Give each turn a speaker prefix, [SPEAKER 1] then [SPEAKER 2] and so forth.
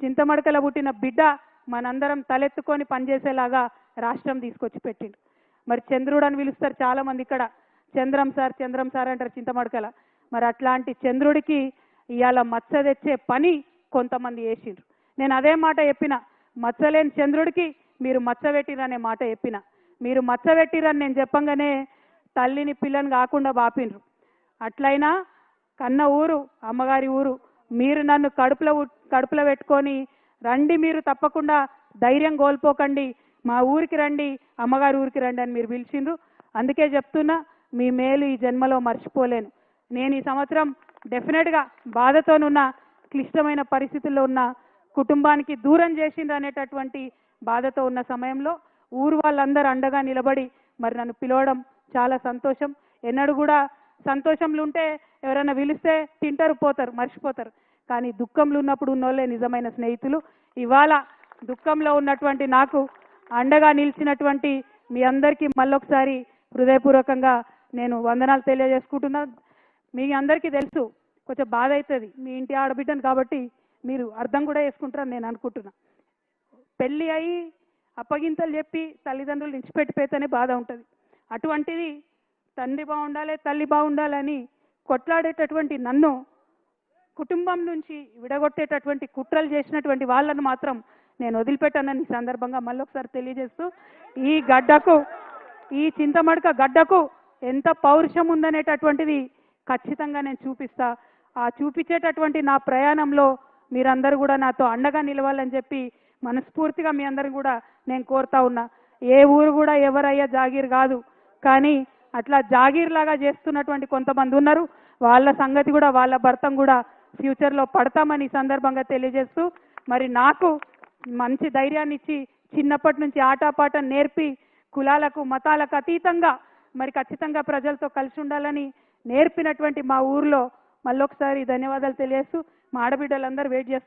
[SPEAKER 1] చింతమడకల పుట్టిన బిడ్డ మనందరం తలెత్తుకొని పనిచేసేలాగా రాష్ట్రం తీసుకొచ్చి పెట్టిండు. మరి చంద్రుడు అని పిలుస్తారు చాలా మంది ఇక్కడ, చంద్రం సార్ అంటారు చింతమడకల. మరి అట్లాంటి చంద్రుడికి ఇవాళ మచ్చ తెచ్చే పని కొంతమంది చేసిండ్రు. నేను అదే మాట చెప్పిన, మచ్చలేని చంద్రుడికి మీరు మచ్చ పెట్టిరనే మాట చెప్పిన. మీరు మచ్చ పెట్టిరని నేను చెప్పంగానే తల్లిని పిల్లని కాకుండా బాపిండ్రు. అట్లయినా కన్న ఊరు అమ్మగారి ఊరు, మీరు నన్ను కడుపులో పెట్టుకొని రండి, మీరు తప్పకుండా ధైర్యం కోల్పోకండి, మా ఊరికి రండి, అమ్మగారి ఊరికి రండి అని మీరు పిలిచిండ్రు. అందుకే చెప్తున్నా, మీ మేలు ఈ జన్మలో మర్చిపోలేను. నేను ఈ సంవత్సరం డెఫినెట్గా బాధతోనున్న, క్లిష్టమైన పరిస్థితుల్లో ఉన్న కుటుంబానికి దూరం చేసిండ్రు అనేటటువంటి బాధతో ఉన్న సమయంలో ఊరు వాళ్ళందరూ అండగా నిలబడి మరి నన్ను పిలవడం చాలా సంతోషం. ఎన్నడూ కూడా సంతోషంలో ఉంటే ఎవరైనా పిలిస్తే తింటారు, పోతారు, మర్చిపోతారు. కానీ దుఃఖంలో ఉన్నప్పుడు ఉన్నోళ్ళే నిజమైన స్నేహితులు. ఇవాళ దుఃఖంలో ఉన్నటువంటి నాకు అండగా నిలిచినటువంటి మీ అందరికీ మళ్ళొకసారి హృదయపూర్వకంగా నేను వందనాలు తెలియజేసుకుంటున్నా. మీ అందరికీ తెలుసు, కొంచెం బాధ అవుతుంది, మీ ఇంటి ఆడబిడ్డను కాబట్టి మీరు అర్థం కూడా చేసుకుంటారని నేను అనుకుంటున్నా. పెళ్ళి అయి అప్పగింతలు చెప్పి తల్లిదండ్రులు ఇచ్చిపెట్టిపోతేనే బాధ ఉంటుంది. అటువంటిది తండ్రి బాగుండాలి, తల్లి బాగుండాలని కొట్లాడేటటువంటి నన్ను కుటుంబం నుంచి విడగొట్టేటటువంటి కుట్రలు చేసినటువంటి వాళ్ళను మాత్రం నేను వదిలిపెట్టానని సందర్భంగా మళ్ళొకసారి తెలియజేస్తూ, ఈ గడ్డకు, ఈ చింతమడక గడ్డకు ఎంత పౌరుషం ఉందనేటటువంటిది ఖచ్చితంగా నేను చూపిస్తా. ఆ చూపించేటటువంటి నా ప్రయాణంలో మీరందరూ కూడా నాతో అండగా నిలవాలని చెప్పి మనస్ఫూర్తిగా మీ అందరూ కూడా నేను కోరుతా ఉన్నా. ఏ ఊరు కూడా ఎవరయ్యా జాగీర్ కాదు, కానీ అట్లా జాగీర్ లాగా చేస్తున్నటువంటి కొంతమంది ఉన్నారు. వాళ్ళ సంగతి కూడా, వాళ్ళ భర్తం కూడా ఫ్యూచర్లో పడతామని సందర్భంగా తెలియజేస్తూ, మరి నాకు మంచి ధైర్యాన్ని ఇచ్చి చిన్నప్పటి నుంచి ఆటపాట నేర్పి కులాలకు మతాలకు అతీతంగా మరి ఖచ్చితంగా ప్రజలతో కలిసి ఉండాలని నేర్పినటువంటి మా ఊర్లో మళ్ళొకసారి ధన్యవాదాలు తెలియజేస్తూ, మా ఆడబిడ్డలందరూ వెయిట్ చేస్తారు.